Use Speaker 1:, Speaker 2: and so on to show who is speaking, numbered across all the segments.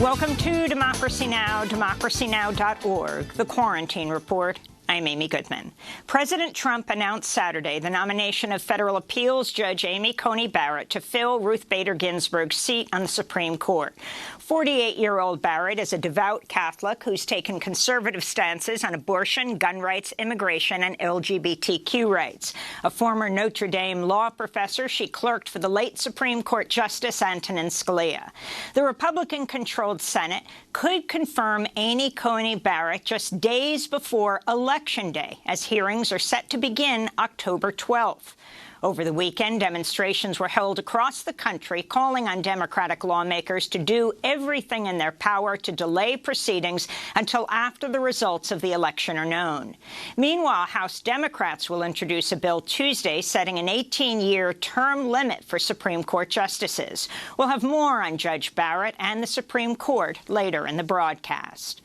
Speaker 1: Welcome to Democracy Now!, democracynow.org, The Quarantine Report. I'm Amy Goodman. President Trump announced Saturday the nomination of federal appeals judge Amy Coney Barrett to fill Ruth Bader Ginsburg's seat on the Supreme Court. 48-year-old Barrett is a devout Catholic who's taken conservative stances on abortion, gun rights, immigration, and LGBTQ rights. A former Notre Dame law professor, she clerked for the late Supreme Court Justice Antonin Scalia. The Republican-controlled Senate could confirm Amy Coney Barrett just days before Election Day, as hearings are set to begin October 12th. Over the weekend, demonstrations were held across the country calling on Democratic lawmakers to do everything in their power to delay proceedings until after the results of the election are known. Meanwhile, House Democrats will introduce a bill Tuesday setting an 18-year term limit for Supreme Court justices. We'll have more on Judge Barrett and the Supreme Court later in the broadcast.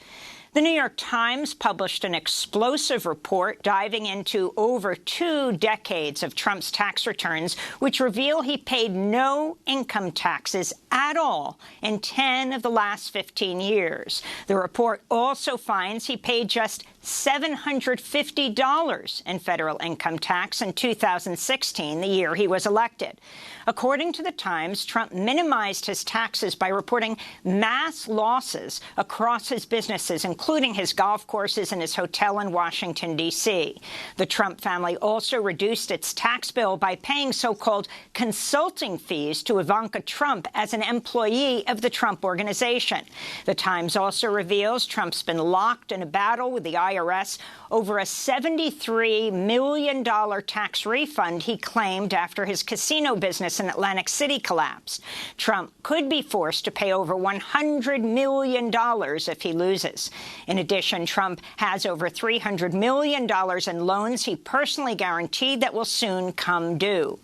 Speaker 1: The New York Times published an explosive report diving into over 2 decades of Trump's tax returns, which reveal he paid no income taxes at all in 10 of the last 15 years. The report also finds he paid just $750 in federal income tax in 2016, the year he was elected. According to the Times, Trump minimized his taxes by reporting mass losses across his businesses, including his golf courses and his hotel in Washington, D.C. The Trump family also reduced its tax bill by paying so-called consulting fees to Ivanka Trump as an employee of the Trump Organization. The Times also reveals Trump's been locked in a battle with the IRS over a $73 million tax refund he claimed after his casino business in Atlantic City collapsed. Trump could be forced to pay over $100 million if he loses. In addition, Trump has over $300 million in loans he personally guaranteed that will soon come due.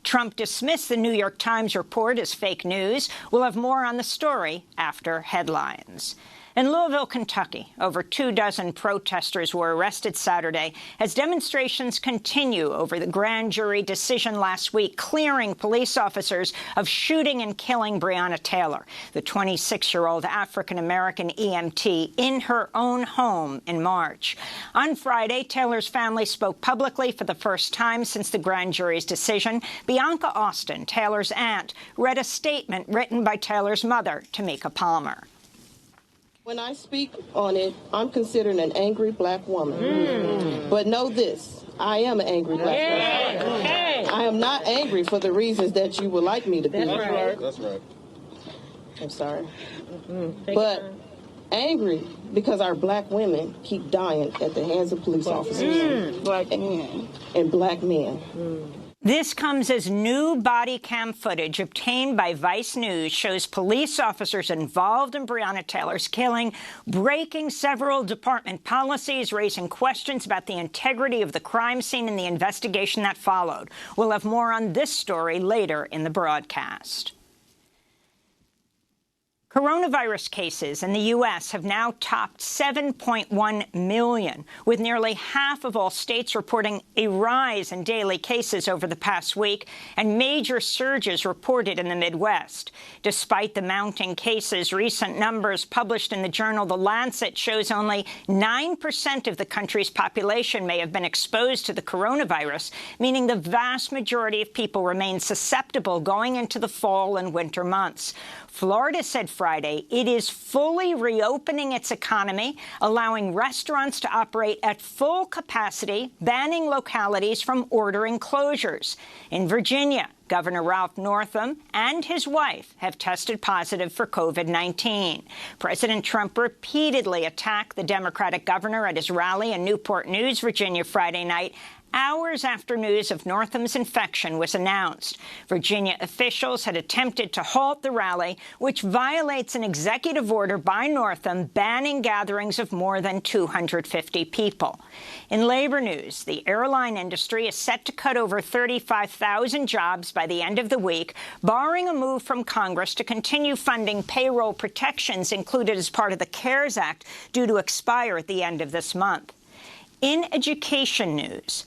Speaker 1: Trump dismissed the New York Times report as fake news. We'll have more on the story after headlines. In Louisville, Kentucky, over 24 protesters were arrested Saturday as demonstrations continue over the grand jury decision last week clearing police officers of shooting and killing Breonna Taylor, the 26-year-old African-American EMT, in her own home in March. On Friday, Taylor's family spoke publicly for the first time since the grand jury's decision. Bianca Austin, Taylor's aunt, read a statement written by Taylor's mother, Tamika Palmer.
Speaker 2: When I speak on it, I'm considered an angry black woman. But know this, I am an angry black woman. I am not angry for the reasons that you would like me to be.
Speaker 3: That's right. That's right.
Speaker 2: I'm sorry. But angry because our black women keep dying at the hands of police officers.
Speaker 3: Black men.
Speaker 2: And black men.
Speaker 1: This comes as new body cam footage obtained by Vice News shows police officers involved in Breonna Taylor's killing breaking several department policies, raising questions about the integrity of the crime scene and the investigation that followed. We'll have more on this story later in the broadcast. Coronavirus cases in the U.S. have now topped 7.1 million, with nearly half of all states reporting a rise in daily cases over the past week and major surges reported in the Midwest. Despite the mounting cases, recent numbers published in the journal The Lancet shows only 9% of the country's population may have been exposed to the coronavirus, meaning the vast majority of people remain susceptible going into the fall and winter months. Florida said Friday it is fully reopening its economy, allowing restaurants to operate at full capacity, banning localities from ordering closures. In Virginia, Governor Ralph Northam and his wife have tested positive for COVID-19. President Trump repeatedly attacked the Democratic governor at his rally in Newport News, Virginia, Friday night, hours after news of Northam's infection was announced. Virginia officials had attempted to halt the rally, which violates an executive order by Northam banning gatherings of more than 250 people. In labor news, the airline industry is set to cut over 35,000 jobs by the end of the week, barring a move from Congress to continue funding payroll protections included as part of the CARES Act due to expire at the end of this month. In education news,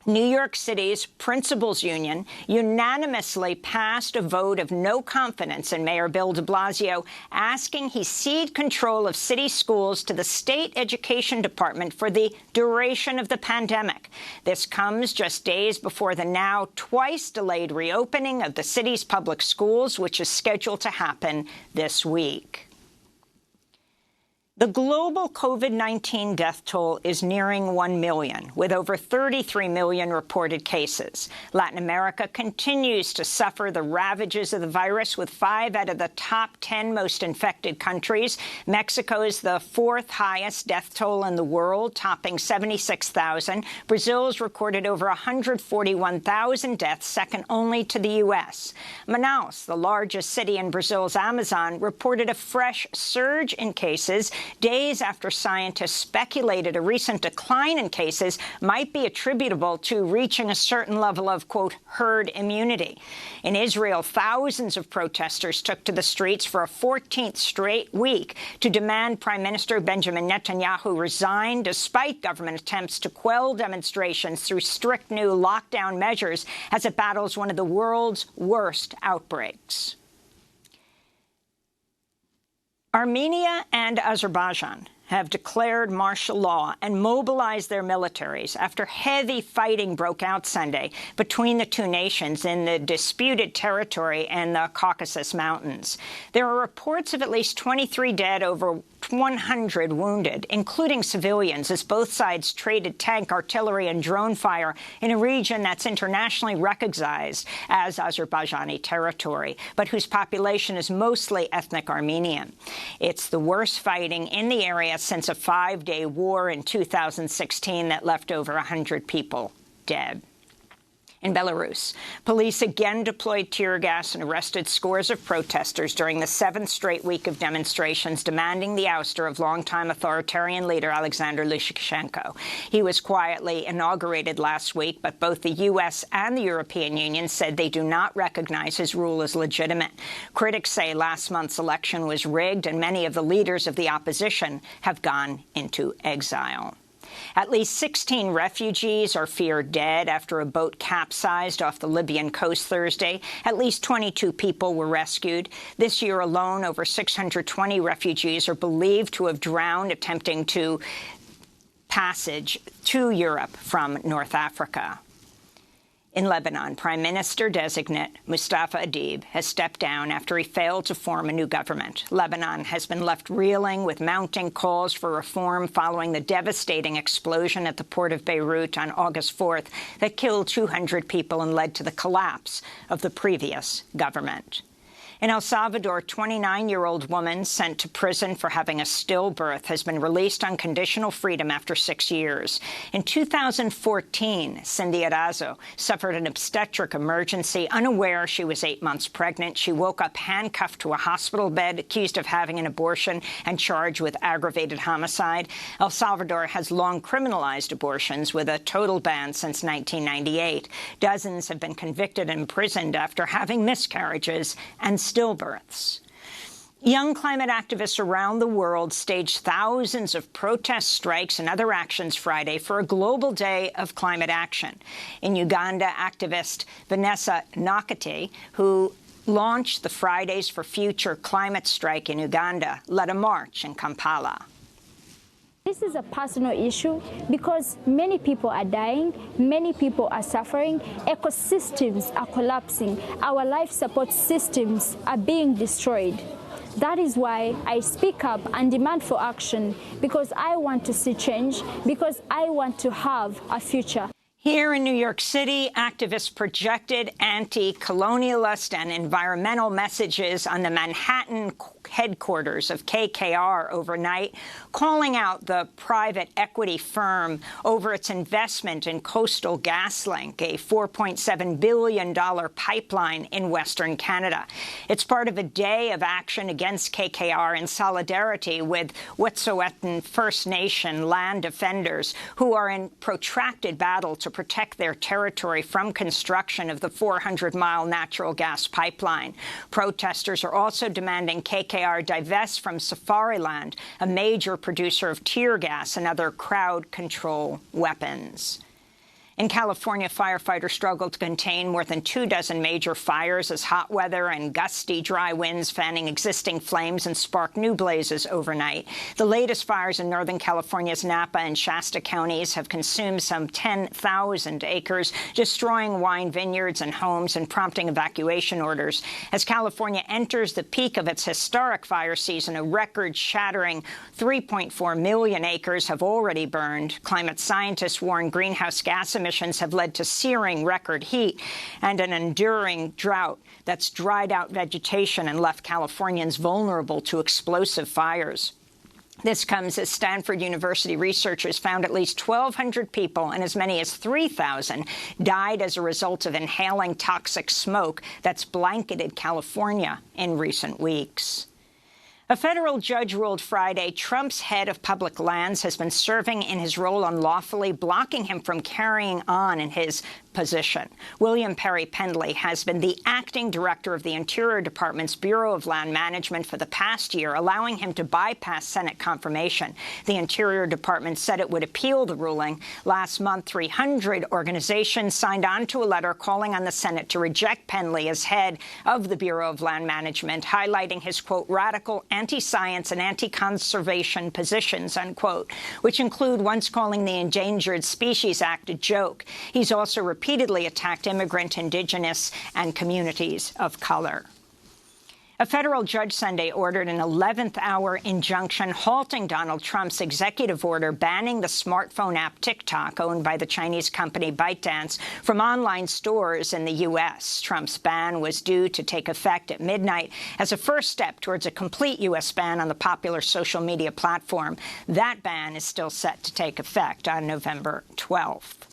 Speaker 1: New York City's Principals Union unanimously passed a vote of no confidence in Mayor Bill de Blasio, asking he cede control of city schools to the state education department for the duration of the pandemic. This comes just days before the now twice-delayed reopening of the city's public schools, which is scheduled to happen this week. The global COVID-19 death toll is nearing 1 million, with over 33 million reported cases. Latin America continues to suffer the ravages of the virus, with 5 out of the top 10 most infected countries. Mexico is the 4th highest death toll in the world, topping 76,000. Brazil's recorded over 141,000 deaths, second only to the U.S. Manaus, the largest city in Brazil's Amazon, reported a fresh surge in cases, days after scientists speculated a recent decline in cases might be attributable to reaching a certain level of, quote, herd immunity. In Israel, thousands of protesters took to the streets for a 14th straight week to demand Prime Minister Benjamin Netanyahu resign, despite government attempts to quell demonstrations through strict new lockdown measures as it battles one of the world's worst outbreaks. Armenia and Azerbaijan have declared martial law and mobilized their militaries after heavy fighting broke out Sunday between the two nations in the disputed territory and the Caucasus Mountains. There are reports of at least 23 dead, over 100 wounded, including civilians, as both sides traded tank, artillery, and drone fire in a region that's internationally recognized as Azerbaijani territory, but whose population is mostly ethnic Armenian. It's the worst fighting in the area since a 5-day war in 2016 that left over 100 people dead. In Belarus, police again deployed tear gas and arrested scores of protesters during the 7th straight week of demonstrations demanding the ouster of longtime authoritarian leader Alexander Lukashenko. He was quietly inaugurated last week, but both the U.S. and the European Union said they do not recognize his rule as legitimate. Critics say last month's election was rigged, and many of the leaders of the opposition have gone into exile. At least 16 refugees are feared dead after a boat capsized off the Libyan coast Thursday. At least 22 people were rescued. This year alone, over 620 refugees are believed to have drowned attempting to passage to Europe from North Africa. In Lebanon, Prime Minister-designate Mustafa Adib has stepped down after he failed to form a new government. Lebanon has been left reeling with mounting calls for reform following the devastating explosion at the port of Beirut on August 4th that killed 200 people and led to the collapse of the previous government. In El Salvador, a 29-year-old woman sent to prison for having a stillbirth has been released on conditional freedom after 6 years. In 2014, Cindy Arazo suffered an obstetric emergency. Unaware she was 8 months pregnant, she woke up handcuffed to a hospital bed, accused of having an abortion and charged with aggravated homicide. El Salvador has long criminalized abortions, with a total ban since 1998. Dozens have been convicted and imprisoned after having miscarriages and stillbirths. Young climate activists around the world staged thousands of protest strikes and other actions Friday for a global day of climate action. In Uganda, activist Vanessa Nakate, who launched the Fridays for Future climate strike in Uganda, led a march in Kampala.
Speaker 4: This is a personal issue because many people are dying, many people are suffering, ecosystems are collapsing, our life support systems are being destroyed. That is why I speak up and demand for action, because I want to see change, because I want to have a future.
Speaker 1: Here in New York City, activists projected anti-colonialist and environmental messages on the Manhattan headquarters of KKR overnight, calling out the private equity firm over its investment in Coastal GasLink, a $4.7 billion pipeline in Western Canada. It's part of a day of action against KKR in solidarity with Wet'suwet'en First Nation land defenders who are in protracted battle to protect their territory from construction of the 400-mile natural gas pipeline. Protesters are also demanding KKR divest from Safariland, a major producer of tear gas and other crowd control weapons. In California, firefighters struggled to contain more than 24 major fires as hot weather and gusty, dry winds fanning existing flames and sparked new blazes overnight. The latest fires in Northern California's Napa and Shasta counties have consumed some 10,000 acres, destroying wine vineyards and homes and prompting evacuation orders. As California enters the peak of its historic fire season, a record-shattering 3.4 million acres have already burned. Climate scientists warn greenhouse gas emissions have led to searing record heat and an enduring drought that's dried out vegetation and left Californians vulnerable to explosive fires. This comes as Stanford University researchers found at least 1,200 people and as many as 3,000 died as a result of inhaling toxic smoke that's blanketed California in recent weeks. A federal judge ruled Friday Trump's head of public lands has been serving in his role unlawfully, blocking him from carrying on in his position. William Perry Pendley has been the acting director of the Interior Department's Bureau of Land Management for the past year, allowing him to bypass Senate confirmation. The Interior Department said it would appeal the ruling. Last month, 300 organizations signed on to a letter calling on the Senate to reject Pendley as head of the Bureau of Land Management, highlighting his, quote, radical anti-science and anti-conservation positions, unquote, which include once calling the Endangered Species Act a joke. He's also repeatedly attacked immigrant, indigenous, and communities of color. A federal judge Sunday ordered an 11th-hour injunction halting Donald Trump's executive order banning the smartphone app TikTok, owned by the Chinese company ByteDance, from online stores in the U.S. Trump's ban was due to take effect at midnight as a first step towards a complete U.S. ban on the popular social media platform. That ban is still set to take effect on November 12th.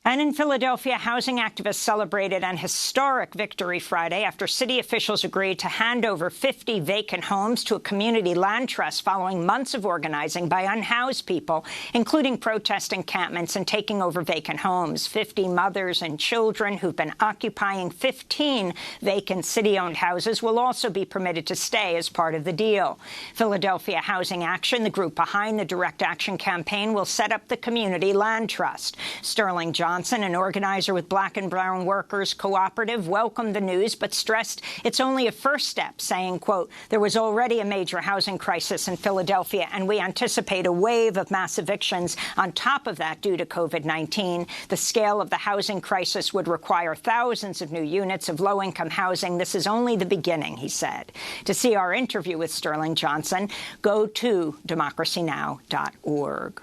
Speaker 1: And in Philadelphia, housing activists celebrated an historic victory Friday after city officials agreed to hand over 50 vacant homes to a community land trust following months of organizing by unhoused people, including protest encampments and taking over vacant homes. 50 mothers and children who've been occupying 15 vacant city-owned houses will also be permitted to stay as part of the deal. Philadelphia Housing Action, the group behind the Direct Action campaign, will set up the Community Land Trust. Sterling Johnson, an organizer with Black and Brown Workers Cooperative, welcomed the news but stressed it's only a first step, saying, quote, there was already a major housing crisis in Philadelphia, and we anticipate a wave of mass evictions on top of that due to COVID-19. The scale of the housing crisis would require thousands of new units of low-income housing. This is only the beginning, he said. To see our interview with Sterling Johnson, go to democracynow.org.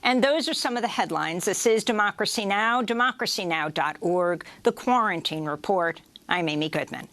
Speaker 1: And those are some of the headlines. This is Democracy Now!, democracynow.org, The Quarantine Report. I'm Amy Goodman.